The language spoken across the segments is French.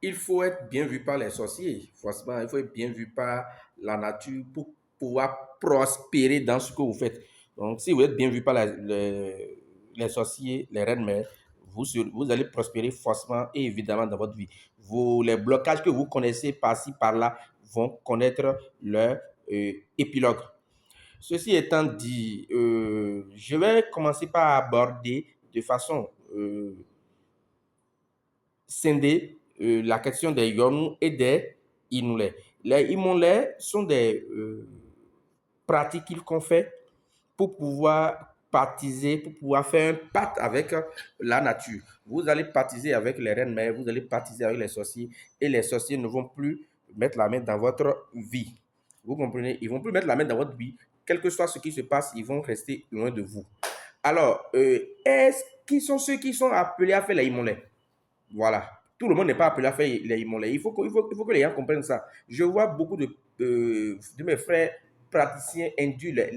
il faut être bien vu par les sorciers. Forcément, il faut être bien vu par la nature pour pouvoir prospérer dans ce que vous faites. Donc, si vous êtes bien vu par les sorciers, les reines-mères, vous allez prospérer forcément et évidemment dans votre vie. Les blocages que vous connaissez par-ci, par-là vont connaître leur épilogue. Ceci étant dit, je vais commencer par aborder de façon scindée la question des Yonu et des Inulais. Les Inulais sont des pratiques qu'on fait pour pouvoir baptiser, pour pouvoir faire un pacte avec la nature. Vous allez baptiser avec les reines mères, vous allez baptiser avec les sorciers, et les sorciers ne vont plus mettre la main dans votre vie. Vous comprenez? Ils ne vont plus mettre la main dans votre vie. Quel que soit ce qui se passe, ils vont rester loin de vous. Alors, qui sont ceux qui sont appelés à faire les immolés? Voilà. Tout le monde n'est pas appelé à faire les immolés. Il faut que les gens comprennent ça. Je vois beaucoup de mes frères praticiens induire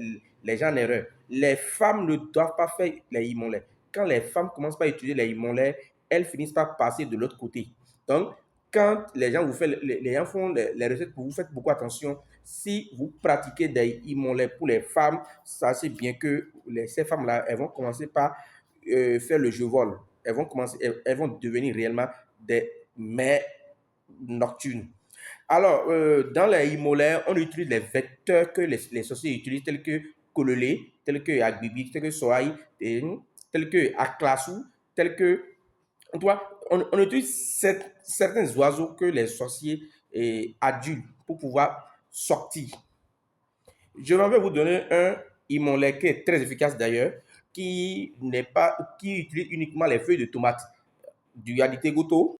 les gens en erreur. Les femmes ne doivent pas faire les immolés. Quand les femmes commencent par utiliser les immolés, elles finissent par passer de l'autre côté. Donc, quand les gens vous font, les gens font les recettes pour vous, faites beaucoup attention. Si vous pratiquez des immolés pour les femmes, sachez bien que ces femmes-là, elles vont commencer par faire le jeu vol. Elles vont devenir réellement des mères nocturnes. Alors, dans les immolaires, on utilise les vecteurs que les sorciers utilisent, tels que Kololé, tels que Agbibi, tels que Soaï, tels que Aklasu, tels que. On utilise certains oiseaux que les sorciers adulent pour pouvoir sortir. Je vais vous donner un immolaire qui est très efficace d'ailleurs, qui utilise uniquement les feuilles de tomate du Yadité Goto.